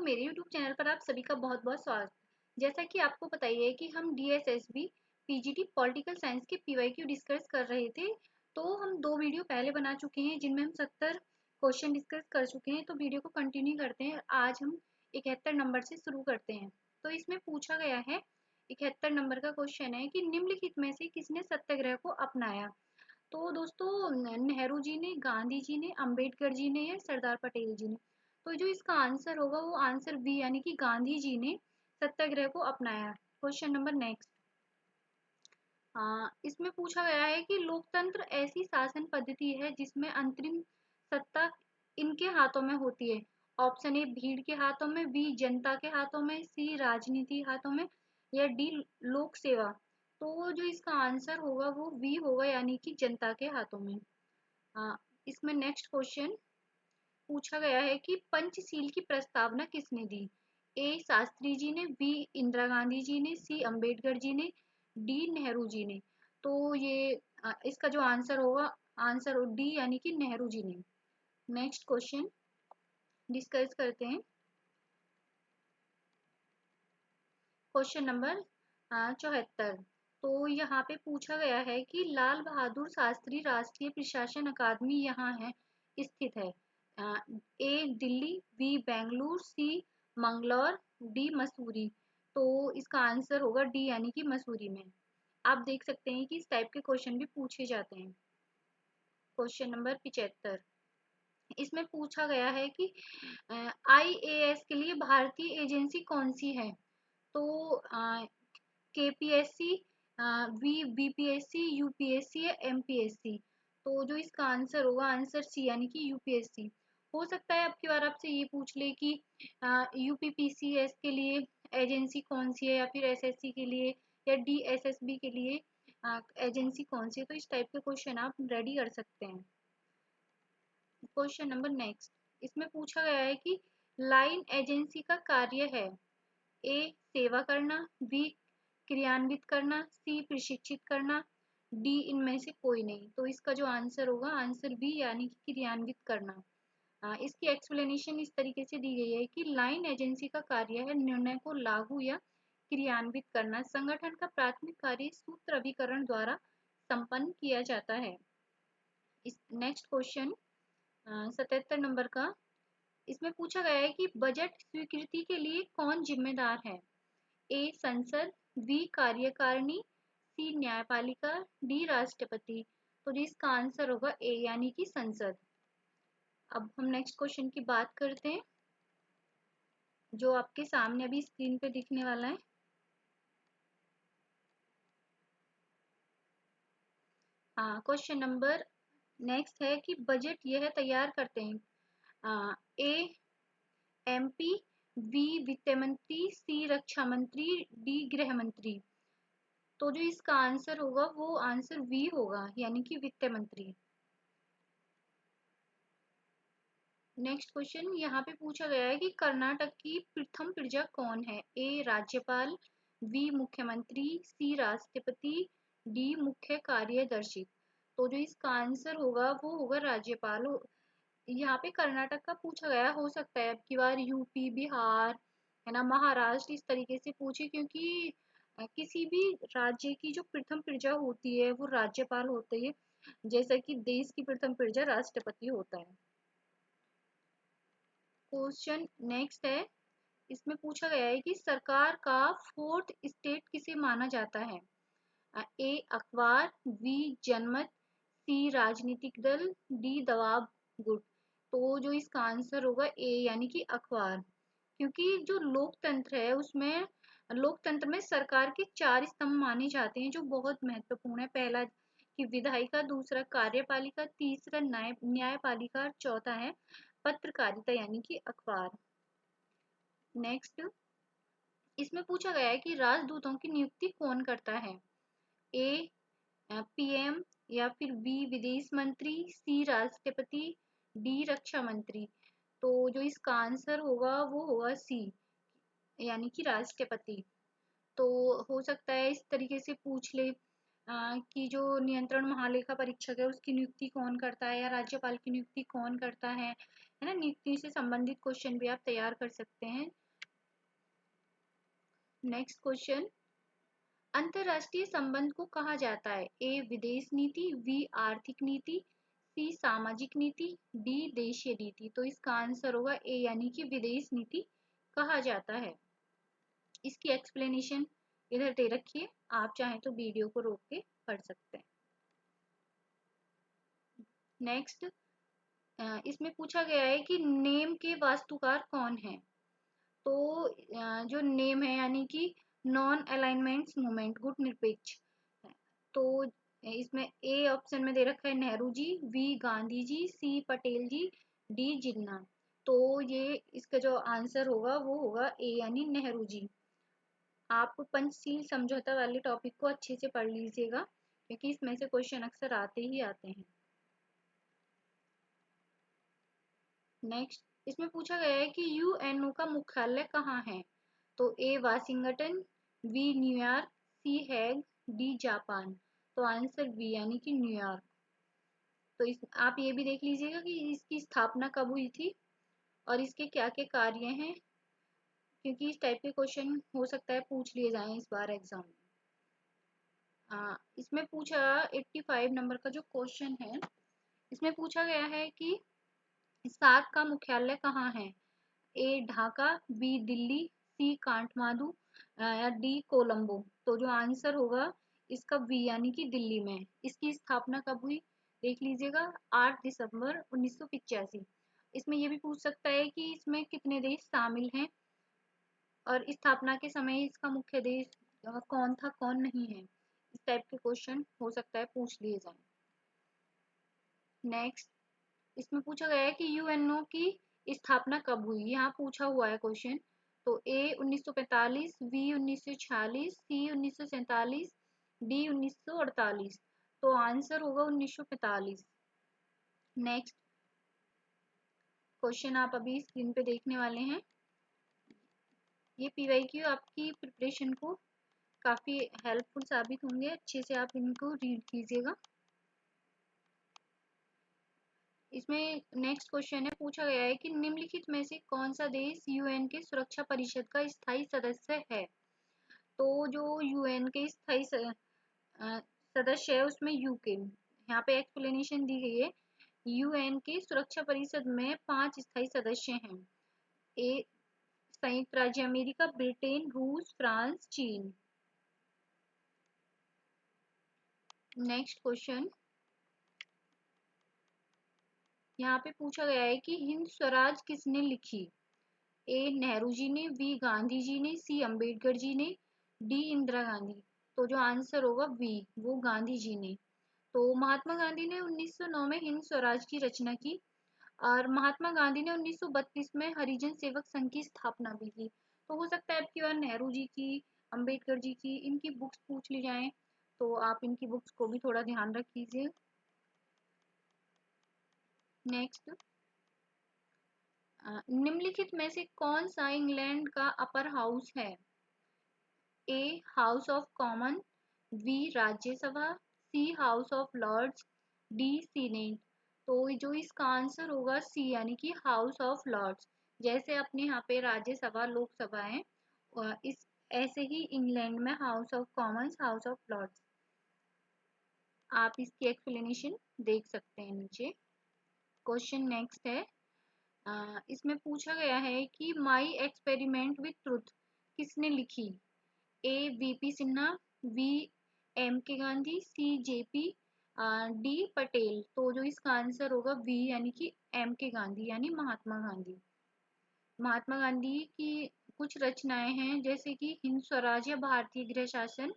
मेरे YouTube channel पर आप सभी का बहुत बहुत स्वागत। जैसा कि आपको पता ही है कि हम DSSB PGT पॉलिटिकल साइंस के PYQ डिस्कस कर रहे थे। तो हम 2 वीडियो पहले बना चुके हैं जिनमें हम 70 क्वेश्चन डिस्कस कर चुके हैं। तो वीडियो को कंटिन्यू करते हैं। आज हम 71 नंबर से शुरू करते हैं। तो इसमें पूछा गया है 71 नंबर का क्वेश्चन है कि निम्नलिखित में से किसने सत्याग्रह को अपनाया। तो दोस्तों नेहरू जी ने, गांधी जी ने, अंबेडकर जी ने या सरदार पटेल जी ने। तो जो इसका आंसर होगा वो आंसर बी यानी कि गांधी जी ने सत्याग्रह को अपनाया। Question number next. इसमें पूछा गया है कि लोकतंत्र ऐसी शासन पद्धति है जिसमें अंतरिम सत्ता इनके हाथों में होती है। ऑप्शन ए भीड़ के हाथों में, बी जनता के हाथों में, सी राजनीति हाथों में या डी लोक सेवा। तो जो इसका आंसर होगा वो बी होगा यानी कि जनता के हाथों में। इसमें नेक्स्ट क्वेश्चन पूछा गया है कि पंचशील की प्रस्तावना किसने दी। ए शास्त्री जी ने, बी इंदिरा गांधी जी ने, सी अंबेडकर जी ने, डी नेहरू जी ने। तो ये इसका जो आंसर होगा आंसर डी यानी कि नेहरू जी ने। नेक्स्ट क्वेश्चन डिस्कस करते हैं। Question number 74। तो यहाँ पे पूछा गया है कि लाल बहादुर शास्त्री राष्ट्रीय प्रशासन अकादमी यहाँ है स्थित है। ए दिल्ली, बी बेंगलुरु, सी मंगलौर, डी मसूरी। तो इसका आंसर होगा डी यानी कि मसूरी में। आप देख सकते हैं कि इस टाइप के क्वेश्चन भी पूछे जाते हैं। Question number 75। इसमें पूछा गया है कि IAS के लिए भारतीय एजेंसी कौन सी है। तो KPSC, BPSC, UPSC या MPSC। तो जो इसका आंसर होगा आंसर सी यानी कि UPSC। हो सकता है अब की बार आपसे ये पूछ ले कि UPPCS के लिए एजेंसी कौन सी है या फिर SSC के लिए या DSSB के लिए एजेंसी कौन सी है। तो इस टाइप के क्वेश्चन आप रेडी कर सकते हैं। Question number next. इसमें पूछा गया है कि लाइन एजेंसी का कार्य है। ए सेवा करना, बी क्रियान्वित करना, सी प्रशिक्षित करना, डी इनमें से कोई नहीं। तो इसका जो आंसर होगा आंसर बी यानी कि क्रियान्वित करना। इसकी एक्सप्लेनेशन इस तरीके से दी गई है कि लाइन एजेंसी का कार्य है निर्णय को लागू या क्रियान्वित करना। संगठन का प्राथमिक कार्य सूत्र अभिकरण द्वारा संपन्न किया जाता है। इस नेक्स्ट क्वेश्चन 77 नंबर का। इसमें पूछा गया है कि बजट स्वीकृति के लिए कौन जिम्मेदार है। ए संसद, बी कार्यकारिणी, सी न्यायपालिका, डी राष्ट्रपति। तो इसका आंसर होगा ए यानी कि संसद। अब हम नेक्स्ट क्वेश्चन की बात करते हैं जो आपके सामने अभी स्क्रीन पे दिखने वाला है। क्वेश्चन नंबर नेक्स्ट है कि बजट यह तैयार करते हैं ए MP, बी वित्त मंत्री, सी रक्षा मंत्री, डी गृह मंत्री। तो जो इसका आंसर होगा वो आंसर बी होगा यानी कि वित्त मंत्री। नेक्स्ट क्वेश्चन यहाँ पे पूछा गया है कि कर्नाटक की प्रथम प्रजा कौन है। ए राज्यपाल, बी मुख्यमंत्री, सी राष्ट्रपति, डी मुख्य कार्यदर्शी। तो जो इसका आंसर होगा वो होगा राज्यपाल। यहाँ पे कर्नाटक का पूछा गया, हो सकता है अब की बार यूपी, बिहार है ना, महाराष्ट्र इस तरीके से पूछे क्योंकि किसी भी राज्य की जो प्रथम प्रजा होती है वो राज्यपाल होती है, जैसा कि देश की प्रथम प्रजा राष्ट्रपति होता है। क्वेश्चन नेक्स्ट है। इसमें पूछा गया है कि सरकार का फोर्थ स्टेट किसे माना जाता है। ए अखबार, बी जनमत, सी राजनीतिक दल, डी दबाव गुट। तो जो इसका आंसर होगा ए यानी कि अखबार। क्योंकि जो लोकतंत्र है उसमें लोकतंत्र में सरकार के 4 स्तंभ माने जाते हैं जो बहुत महत्वपूर्ण है। पहला कि विधायिका, दूसरा कार्यपालिका, तीसरा न्यायपालिका और चौथा है पत्रकारिता यानी कि अखबार। नेक्स्ट। इसमें पूछा गया है कि राजदूतों की नियुक्ति कौन करता है। ए PM या फिर बी विदेश मंत्री, सी राष्ट्रपति, डी रक्षा मंत्री। तो जो इसका आंसर होगा वो होगा सी यानी कि राष्ट्रपति। तो हो सकता है इस तरीके से पूछ ले कि जो नियंत्रण महालेखा परीक्षक है उसकी नियुक्ति कौन करता है या राज्यपाल की नियुक्ति कौन करता है है ना। नीति से संबंधित क्वेश्चन भी आप तैयार कर सकते हैं। नेक्स्ट क्वेश्चन, अंतरराष्ट्रीय संबंध को कहा जाता है? ए विदेश नीति, बी आर्थिक नीति, सी सामाजिक नीति, डी देशीय नीति। तो इसका आंसर होगा ए यानी कि विदेश नीति कहा जाता है। इसकी एक्सप्लेनेशन इधर दे रखी है, आप चाहें तो वीडियो को रोक के पढ़ सकते हैं। नेक्स्ट, इसमें पूछा गया है कि नेम के वास्तुकार कौन है? तो जो नेम है यानी कि नॉन अलाइनमेंट्स मूवमेंट, गुट निरपेक्ष, तो इसमें ए ऑप्शन में दे रखा है नेहरू जी, बी गांधी जी, सी पटेल जी, डी जिन्ना। तो ये इसका जो आंसर होगा वो होगा ए यानी नेहरू जी। आप पंचशील समझौता वाले टॉपिक को अच्छे से पढ़ लीजिएगा, क्योंकि इसमें से क्वेश्चन अक्सर आते ही आते हैं। नेक्स्ट, इसमें पूछा गया है कि यूएनओ का मुख्यालय कहाँ है? तो ए वाशिंगटन, बी न्यूयॉर्क, सी हैग, डी जापान। तो आंसर बी यानी कि न्यूयॉर्क। तो इस आप ये भी देख लीजिएगा कि इसकी स्थापना कब हुई थी और इसके क्या क्या कार्य हैं, क्योंकि इस टाइप के क्वेश्चन हो सकता है पूछ लिए जाएं इस बार एग्जाम में। इसमें पूछा 85 नंबर का जो क्वेश्चन है, इसमें पूछा गया है कि सार्क का मुख्यालय कहाँ है? ए ढाका, बी दिल्ली, सी काठमांडू या डी कोलंबो। तो जो आंसर होगा इसका बी यानी कि दिल्ली में। इसकी स्थापना कब हुई देख लीजिएगा, 8 दिसंबर 1985। इसमें ये भी पूछ सकता है कि इसमें कितने देश शामिल हैं और स्थापना के समय इसका मुख्य देश कौन था कौन नहीं है। इस टाइप के क्वेश्चन हो सकता है पूछ लिए जाए। नेक्स्ट, इसमें पूछा गया है कि यूएनओ की स्थापना कब हुई, यहाँ पूछा हुआ है क्वेश्चन। तो ए 1945, बी 1946, सी 1947, डी 1948। तो आंसर होगा 1945। नेक्स्ट क्वेश्चन आप अभी स्क्रीन पे देखने वाले हैं। ये पीवाईक्यू आपकी प्रिपरेशन को काफी हेल्पफुल साबित होंगे, अच्छे से आप इनको रीड कीजिएगा। इसमें नेक्स्ट क्वेश्चन है, पूछा गया है कि निम्नलिखित में से कौन सा देश यूएन के सुरक्षा परिषद का स्थायी सदस्य है? तो जो यूएन के स्थायी सदस्य है उसमें यूके, यहाँ पे एक्सप्लेनेशन दी गई है। यूएन के सुरक्षा परिषद में 5 स्थायी सदस्य हैं। ए संयुक्त राज्य अमेरिका, ब्रिटेन, रूस, फ्रांस, चीन। नेक्स्ट क्वेश्चन, यहाँ पे पूछा गया है कि हिंद स्वराज किसने लिखी? ए नेहरू जी ने, बी गांधी जी ने, सी अंबेडकर जी ने, डी इंदिरा गांधी। तो जो आंसर होगा बी, वो गांधी जी ने। तो महात्मा गांधी ने 1909 में हिंद स्वराज की रचना की और महात्मा गांधी ने 1932 में हरिजन सेवक संघ की स्थापना भी की। तो हो सकता है आपकी बार नेहरू जी की, अंबेडकर जी की, इनकी बुक्स पूछ ली जाएं, तो आप इनकी बुक्स को भी थोड़ा ध्यान रख लीजिए। नेक्स्ट, निम्नलिखित में से कौन सा इंग्लैंड का अपर हाउस है? A House of Common, B Rajya Sabha, C House of Lords, D Senate. तो जो इसका आंसर होगा सी यानी कि हाउस ऑफ लॉर्ड्स। जैसे अपने यहाँ पे राज्यसभा लोकसभा है, इस ऐसे ही इंग्लैंड में House of Commons, House of Lords. आप इसकी एक्सप्लेनेशन देख सकते हैं नीचे। क्वेश्चन नेक्स्ट है, इसमें पूछा गया है कि माई एक्सपेरिमेंट विथ ट्रुथ किसने लिखी? ए वीपी सिन्हा, बी एम के Gandhi, C JP, D Patel. तो जो इसका आंसर होगा बी यानी कि एम के गांधी यानी महात्मा गांधी। महात्मा गांधी की कुछ रचनाएं हैं जैसे कि हिंद स्वराज या भारतीय गृह शासन,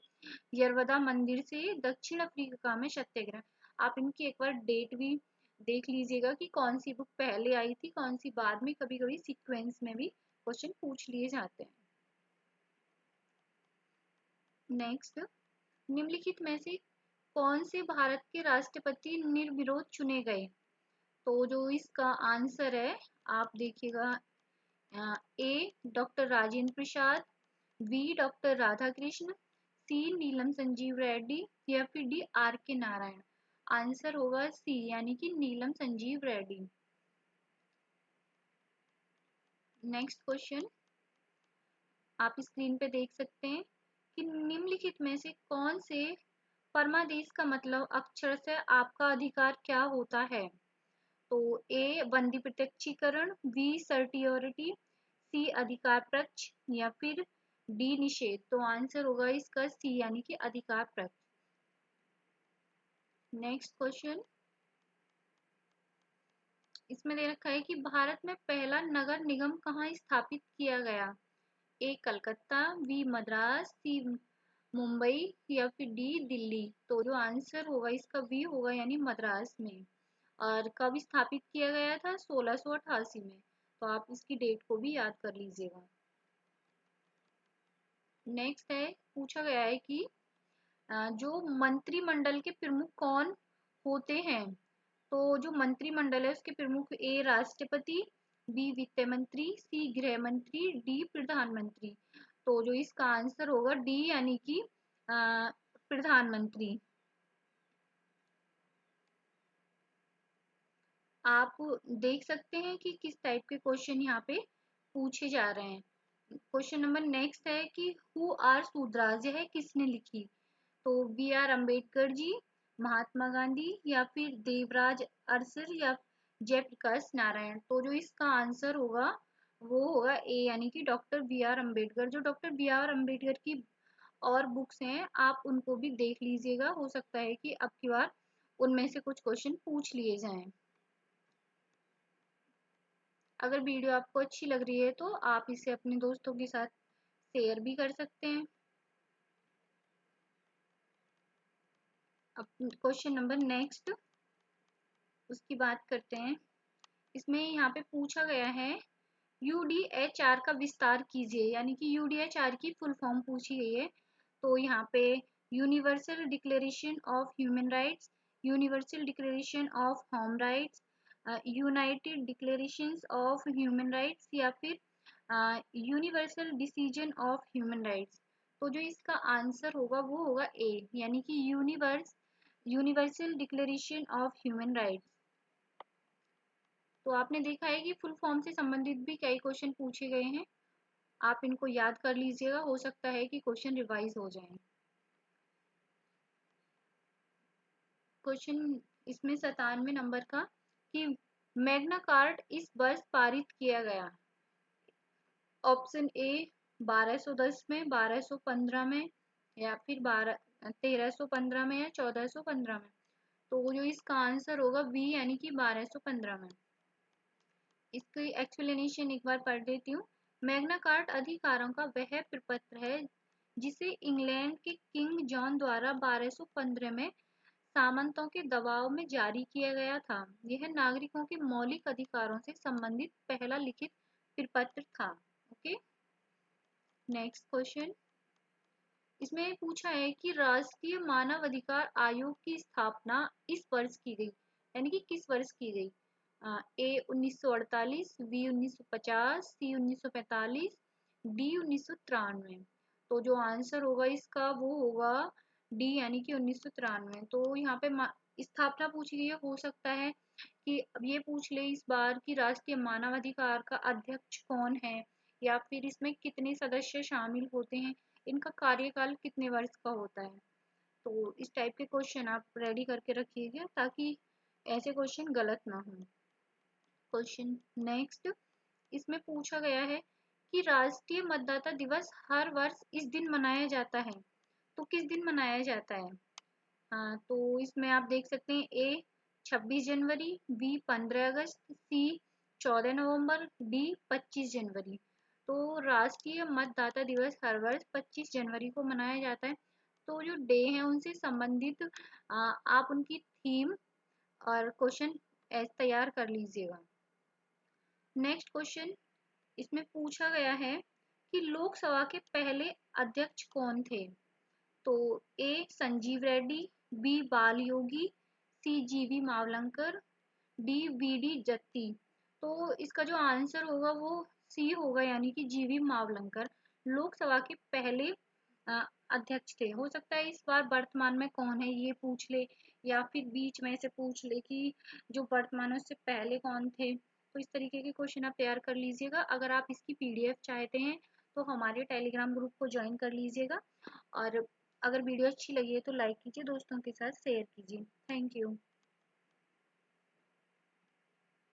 यरवदा मंदिर से दक्षिण अफ्रीका में सत्याग्रह। आप इनकी एक बार डेट भी देख लीजिएगा कि कौन सी बुक पहले आई थी कौन सी बाद में, कभी कभी सीक्वेंस में भी क्वेश्चन पूछ लिए जाते हैं। नेक्स्ट, निम्नलिखित में से कौन से भारत के राष्ट्रपति निर्विरोध चुने गए? तो जो इसका आंसर है आप देखिएगा, ए doctor Rajendra Prasad, B doctor Radhakrishna, सी नीलम संजीव रेड्डी या फिर डी आर के नारायण। आंसर होगा सी यानी कि नीलम संजीव रेड्डी। नेक्स्ट क्वेश्चन आप स्क्रीन पे देख सकते हैं कि निम्नलिखित में से कौन से परमादेश का मतलब अक्षर से आपका अधिकार क्या होता है। तो ए बंदी प्रत्यक्षीकरण, बी सर्टियोरिटी, सी अधिकार पक्ष या फिर डी निषेध। तो आंसर होगा इसका सी यानी कि अधिकार पक्ष। नेक्स्ट क्वेश्चन इसमें दे रखा है कि भारत में पहला नगर निगम कहाँ स्थापित किया गया। ए कलकत्ता, बी मद्रास, सी मुंबई या फिर डी दिल्ली। तो जो आंसर होगा इसका बी होगा यानी मद्रास में। और कब स्थापित किया गया था 1688 में। तो आप इसकी डेट को भी याद कर लीजिएगा। नेक्स्ट है पूछा गया है कि जो मंत्रिमंडल के प्रमुख कौन होते हैं। तो जो मंत्रिमंडल है उसके प्रमुख ए राष्ट्रपति, बी वित्त मंत्री, सी गृह मंत्री, डी प्रधानमंत्री। तो जो इसका आंसर होगा डी यानी कि प्रधानमंत्री। आप देख सकते हैं कि किस टाइप के क्वेश्चन यहाँ पे पूछे जा रहे हैं। क्वेश्चन नंबर नेक्स्ट है कि हु आर शूद्राज, यह किसने लिखी। तो बी आर अम्बेडकर जी, महात्मा गांधी या फिर देवराज अरसर या जयप्रकाश नारायण। तो जो इसका आंसर होगा वो होगा ए यानी कि डॉक्टर बी आर अम्बेडकर। जो डॉक्टर बी आर अम्बेडकर की और बुक्स हैं आप उनको भी देख लीजिएगा, हो सकता है कि अब की बार उनमें से कुछ क्वेश्चन पूछ लिए जाएं। अगर वीडियो आपको अच्छी लग रही है तो आप इसे अपने दोस्तों के साथ शेयर भी कर सकते हैं। अब क्वेश्चन नंबर नेक्स्ट उसकी बात करते हैं। इसमें यहाँ पे पूछा गया है यूडीएचआर का विस्तार कीजिए, यानी कि यूडीएचआर की फुल फॉर्म पूछी गई है। तो यहाँ पे universal declaration of human rights, universal declaration of home rights, United declarations of human rights या फिर universal decision of human rights. तो जो इसका आंसर होगा वो होगा ए यानी कि universal declaration of human rights. तो आपने देखा है कि फुल फॉर्म से संबंधित भी कई क्वेश्चन पूछे गए हैं, आप इनको याद कर लीजिएगा, हो सकता है कि क्वेश्चन रिवाइज हो जाए। क्वेश्चन इसमें 97 नंबर का कि मैग्ना कार्ट इस वर्ष पारित किया गया। ऑप्शन ए 1210 में, 1215 में या फिर 1315 में या 1415 में। तो जो इसका आंसर होगा बी यानी कि 1215 में। इसकी एक्सप्लेनेशन एक बार पढ़ देती हूँ। मैग्ना कार्ट अधिकारों का वह प्रपत्र है जिसे इंग्लैंड के किंग जॉन द्वारा 1215 में सामंतों के दबाव में जारी किया गया था। यह नागरिकों के मौलिक अधिकारों से संबंधित पहला लिखित प्रपत्र था। ओके, नेक्स्ट क्वेश्चन इसमें पूछा है कि राष्ट्रीय मानव अधिकार आयोग की स्थापना इस वर्ष की गई, यानी कि किस वर्ष की गई। ए 1948, बी 1950, सी 1945, डी 1993। तो जो आंसर होगा इसका वो होगा डी यानी कि 1993। तो यहाँ पे स्थापना पूछी गई है, हो सकता है कि अब ये पूछ ले इस बार कि राष्ट्रीय मानवाधिकार का अध्यक्ष कौन है या फिर इसमें कितने सदस्य शामिल होते हैं, इनका कार्यकाल कितने वर्ष का होता है। तो इस टाइप के क्वेश्चन आप रेडी करके रखिएगा ताकि ऐसे क्वेश्चन गलत ना हो। क्वेश्चन नेक्स्ट इसमें पूछा गया है कि राष्ट्रीय मतदाता दिवस हर वर्ष इस दिन मनाया जाता है। तो किस दिन मनाया जाता है। हाँ, तो इसमें आप देख सकते हैं ए 26 जनवरी, बी 15 अगस्त, सी 14 नवंबर, डी 25 जनवरी। तो राष्ट्रीय मतदाता दिवस हर वर्ष 25 जनवरी को मनाया जाता है। तो जो डे हैं उनसे संबंधित आप उनकी थीम और क्वेश्चन तैयार कर लीजिएगा। नेक्स्ट क्वेश्चन इसमें पूछा गया है कि लोकसभा के पहले अध्यक्ष कौन थे। तो ए संजीव रेड्डी, बी बाल योगी, सी जीवी मावलंकर, डी वीडी जत्ती। तो इसका जो आंसर होगा वो सी होगा यानी कि जीवी मावलंकर लोकसभा के पहले अध्यक्ष थे। हो सकता है इस बार वर्तमान में कौन है ये पूछ ले या फिर बीच में से पूछ ले कि जो वर्तमान उससे पहले कौन थे। तो तो इस तरीके के क्वेश्चन आप तैयार कर लीजिएगा। अगर आप इसकी पीडीएफ चाहते हैं तो हमारे टेलीग्राम ग्रुप को ज्वाइन कर लीजिएगा। और अगर वीडियो अच्छी लगी है तो लाइक कीजिए, दोस्तों के साथ शेयर कीजिए। Thank you.